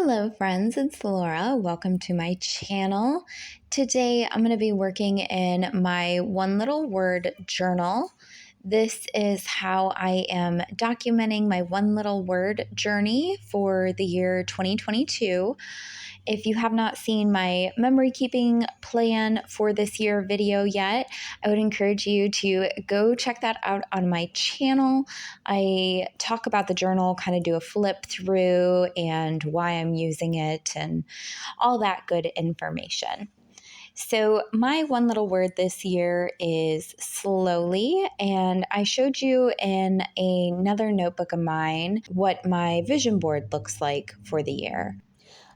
Hello friends, it's Laura. Welcome to my channel. Today I'm going to be working in my one little word journal. This is how I am documenting my one little word journey for the year 2022. If you have not seen my memory keeping plan for this year video yet, I would encourage you to go check that out on my channel. I talk about the journal, kind of do a flip through and why I'm using it and all that good information. So my one little word this year is slowly, and I showed you in another notebook of mine what my vision board looks like for the year.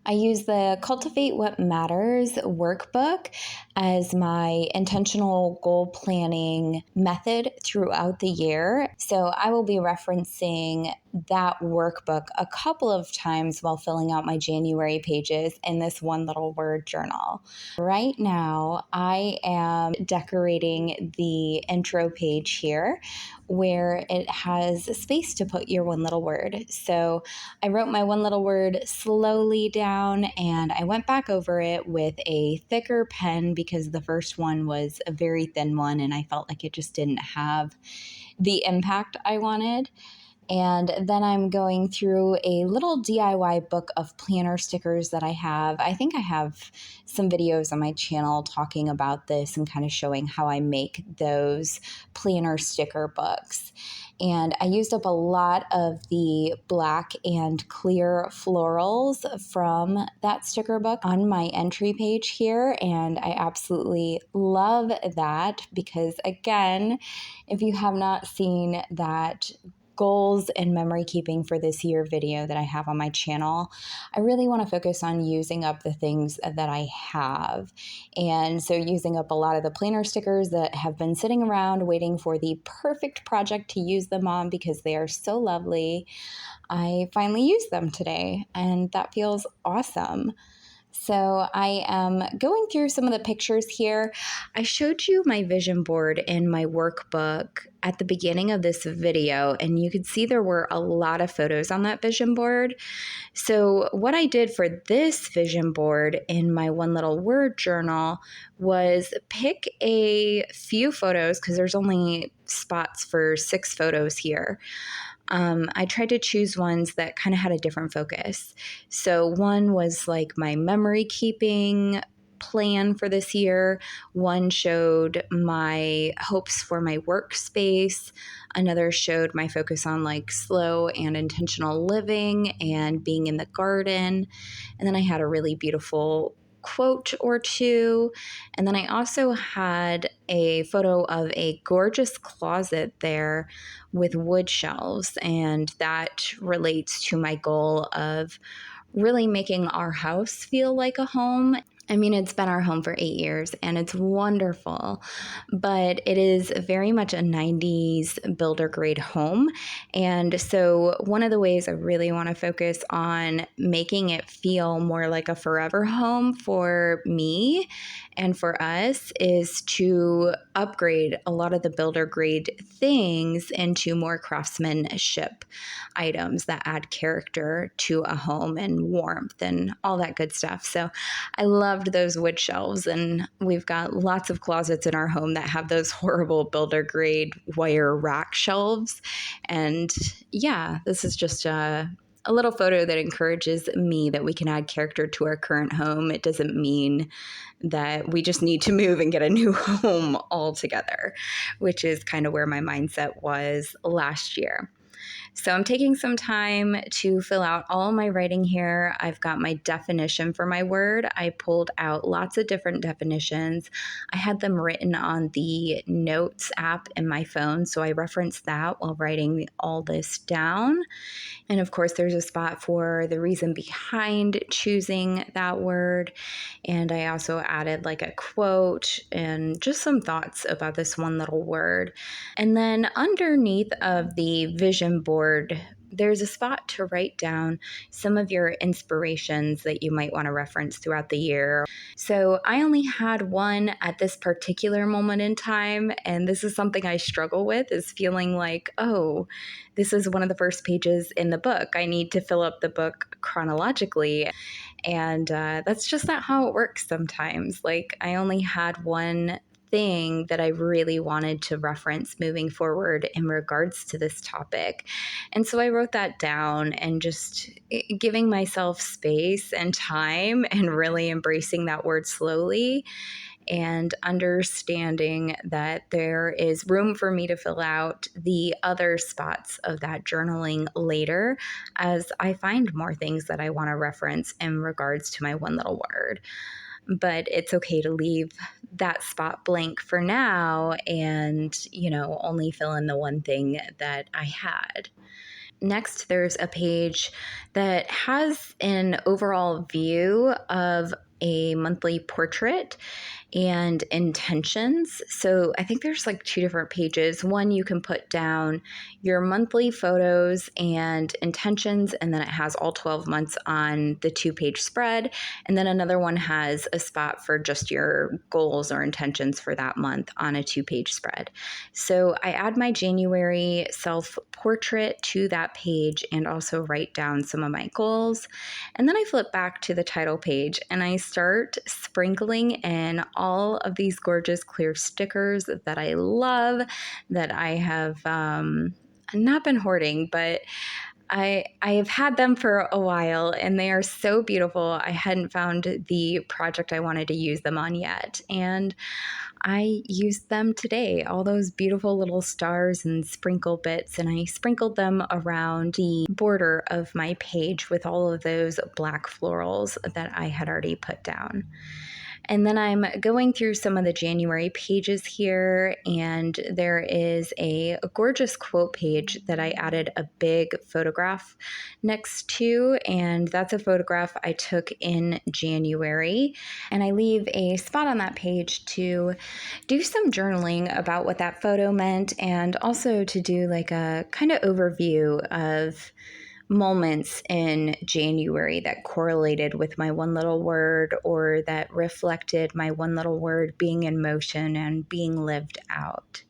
I use the Cultivate What Matters workbook as my intentional goal planning method throughout the year. So I will be referencing that workbook a couple of times while filling out my January pages in this one little word journal. Right now, I am decorating the intro page here where it has space to put your one little word. So I wrote my one little word slowly down and I went back over it with a thicker pen because the first one was a very thin one and I felt like it just didn't have the impact I wanted. And then I'm going through a little DIY book of planner stickers that I have. I think I have some videos on my channel talking about this and kind of showing how I make those planner sticker books. And I used up a lot of the black and clear florals from that sticker book on my entry page here. And I absolutely love that because, again, if you have not seen that goals and memory keeping for this year video that I have on my channel, I really want to focus on using up the things that I have. And so using up a lot of the planner stickers that have been sitting around waiting for the perfect project to use them on because they are so lovely. I finally used them today and that feels awesome. So I am going through some of the pictures here. I showed you my vision board in my workbook at the beginning of this video, and you could see there were a lot of photos on that vision board. So what I did for this vision board in my one little word journal was pick a few photos because there's only spots for 6 photos here. I tried to choose ones that kind of had a different focus. So one was like my memory keeping plan for this year. One showed my hopes for my workspace. Another showed my focus on like slow and intentional living and being in the garden. And then I had a really beautiful quote or two. And then I also had a photo of a gorgeous closet there with wood shelves. And that relates to my goal of really making our house feel like a home. I mean, it's been our home for 8 years and it's wonderful, but it is very much a 90s builder grade home. And so one of the ways I really want to focus on making it feel more like a forever home for me and for us is to upgrade a lot of the builder grade things into more craftsmanship items that add character to a home and warmth and all that good stuff. So I loved those wood shelves, and we've got lots of closets in our home that have those horrible builder grade wire rack shelves. And yeah, this is just a little photo that encourages me that we can add character to our current home. It doesn't mean that we just need to move and get a new home altogether, which is kind of where my mindset was last year. So I'm taking some time to fill out all my writing here. I've got my definition for my word. I pulled out lots of different definitions. I had them written on the Notes app in my phone, so I referenced that while writing all this down. And of course, there's a spot for the reason behind choosing that word. And I also added like a quote and just some thoughts about this one little word. And then underneath of the vision board there's a spot to write down some of your inspirations that you might want to reference throughout the year. So I only had one at this particular moment in time, and this is something I struggle with, is feeling like, oh, this is one of the first pages in the book. I need to fill up the book chronologically. And that's just not how it works sometimes. Like, I only had one thing that I really wanted to reference moving forward in regards to this topic. And so I wrote that down, and just giving myself space and time and really embracing that word slowly, and understanding that there is room for me to fill out the other spots of that journaling later as I find more things that I want to reference in regards to my one little word. But it's okay to leave that spot blank for now and, only fill in the one thing that I had. Next, there's a page that has an overall view of a monthly portrait and intentions. So I think there's like two different pages. One, you can put down your monthly photos and intentions, and then it has all 12 months on the 2-page spread. And then another one has a spot for just your goals or intentions for that month on a 2-page spread. So I add my January self-portrait to that page and also write down some of my goals. And then I flip back to the title page and I start sprinkling in all of these gorgeous clear stickers that I love, that I have not been hoarding, but I have had them for a while and they are so beautiful. I hadn't found the project I wanted to use them on yet. And I used them today, all those beautiful little stars and sprinkle bits, and I sprinkled them around the border of my page with all of those black florals that I had already put down. And then I'm going through some of the January pages here, and there is a gorgeous quote page that I added a big photograph next to, and that's a photograph I took in January. And I leave a spot on that page to do some journaling about what that photo meant, and also to do like a kind of overview of moments in January that correlated with my one little word, or that reflected my one little word being in motion and being lived out.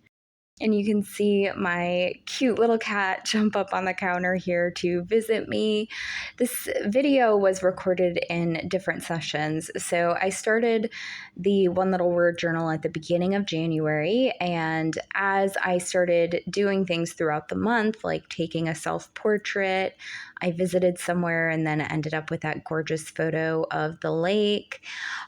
And you can see my cute little cat jump up on the counter here to visit me. This video was recorded in different sessions. So I started the One Little Word Journal at the beginning of January. And as I started doing things throughout the month, like taking a self-portrait, I visited somewhere and then ended up with that gorgeous photo of the lake,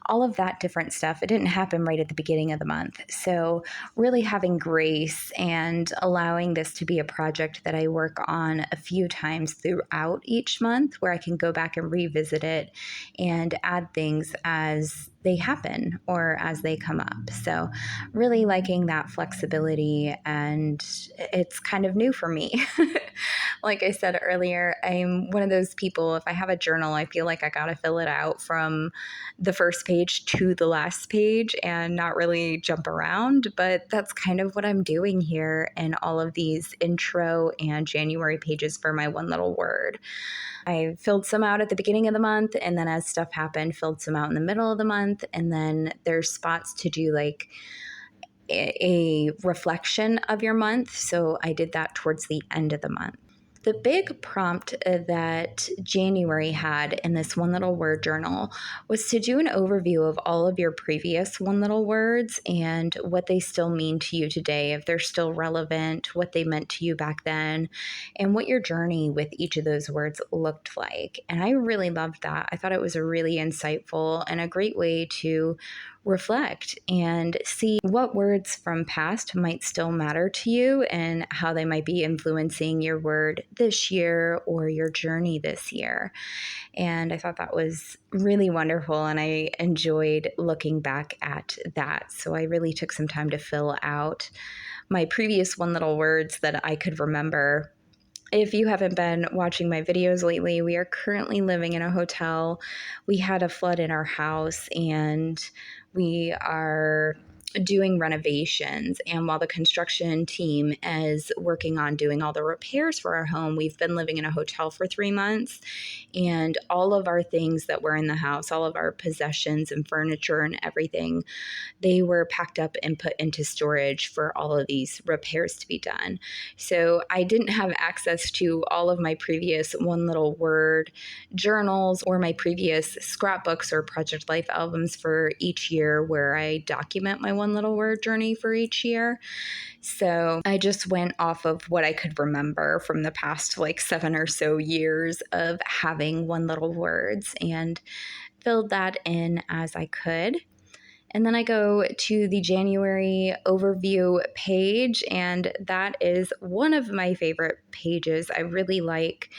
all of that different stuff. It didn't happen right at the beginning of the month. So really having grace and allowing this to be a project that I work on a few times throughout each month, where I can go back and revisit it and add things as they happen or as they come up. So really liking that flexibility, and it's kind of new for me. Like I said earlier, I'm one of those people, if I have a journal, I feel like I got to fill it out from the first page to the last page and not really jump around. But that's kind of what I'm doing here in all of these intro and January pages for my one little word. I filled some out at the beginning of the month, and then as stuff happened, filled some out in the middle of the month. And then there's spots to do like a reflection of your month. So I did that towards the end of the month. The big prompt that January had in this one little word journal was to do an overview of all of your previous one little words and what they still mean to you today, if they're still relevant, what they meant to you back then, and what your journey with each of those words looked like. And I really loved that. I thought it was a really insightful and a great way to reflect and see what words from past might still matter to you and how they might be influencing your word this year or your journey this year. And I thought that was really wonderful, and I enjoyed looking back at that. So I really took some time to fill out my previous one little words that I could remember. If you haven't been watching my videos lately, we are currently living in a hotel. We had a flood in our house, and we are doing renovations. And while the construction team is working on doing all the repairs for our home, we've been living in a hotel for 3 months. And all of our things that were in the house, all of our possessions and furniture and everything, they were packed up and put into storage for all of these repairs to be done. So I didn't have access to all of my previous one little word journals or my previous scrapbooks or Project Life albums for each year where I document my one little word journey for each year. So I just went off of what I could remember from the past like 7 or so years of having one little words and filled that in as I could. And then I go to the January overview page, and that is one of my favorite pages. I really like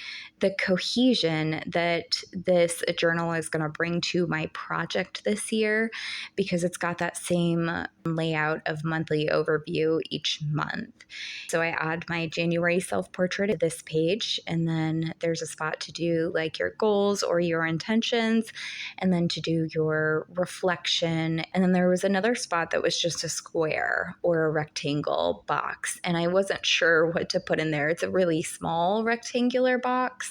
the cohesion that this journal is going to bring to my project this year because it's got that same layout of monthly overview each month. So I add my January self-portrait to this page, and then there's a spot to do like your goals or your intentions, and then to do your reflection. And then there was another spot that was just a square or a rectangle box, and I wasn't sure what to put in there. It's a really small rectangular box.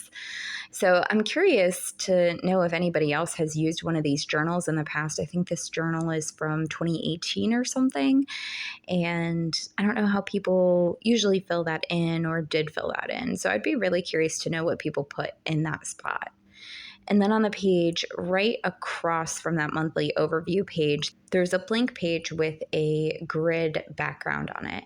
So I'm curious to know if anybody else has used one of these journals in the past. I think this journal is from 2018 or something. And I don't know how people usually fill that in or did fill that in. So I'd be really curious to know what people put in that spot. And then on the page right across from that monthly overview page, there's a blank page with a grid background on it.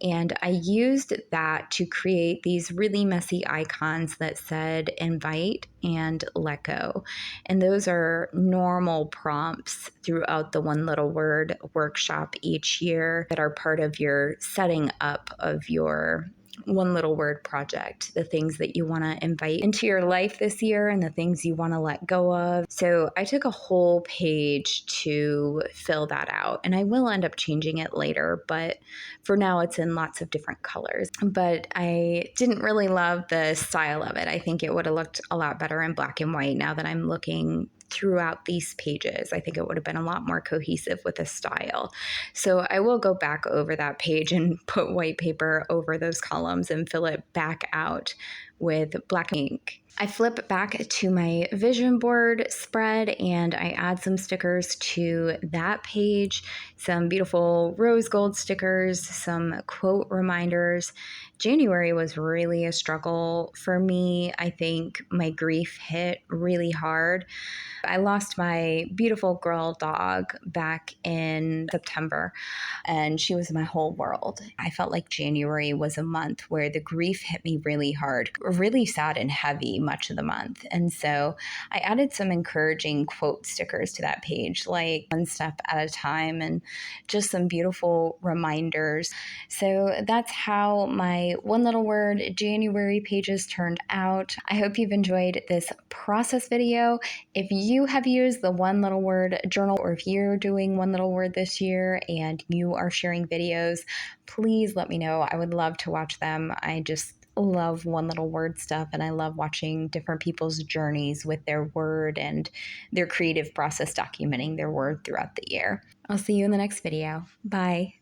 And I used that to create these really messy icons that said invite and let go. And those are normal prompts throughout the one little word workshop each year that are part of your setting up of your one little word project, the things that you want to invite into your life this year and the things you want to let go of. So I took a whole page to fill that out, and I will end up changing it later, but for now it's in lots of different colors. But I didn't really love the style of it. I think it would have looked a lot better in black and white now that I'm looking throughout these pages. I think it would have been a lot more cohesive with the style. So I will go back over that page and put white paper over those columns and fill it back out with black ink. I flip back to my vision board spread and I add some stickers to that page, some beautiful rose gold stickers, some quote reminders. January was really a struggle for me. I think my grief hit really hard. I lost my beautiful girl dog back in September, and she was my whole world. I felt like January was a month where the grief hit me really hard, really sad and heavy much of the month. And so I added some encouraging quote stickers to that page, like one step at a time, and just some beautiful reminders. So that's how my one little word January pages turned out. I hope you've enjoyed this process video. If you have used the one little word journal, or if you're doing one little word this year and you are sharing videos, please let me know. I would love to watch them. I just love one little word stuff, and I love watching different people's journeys with their word and their creative process documenting their word throughout the year. I'll see you in the next video. Bye.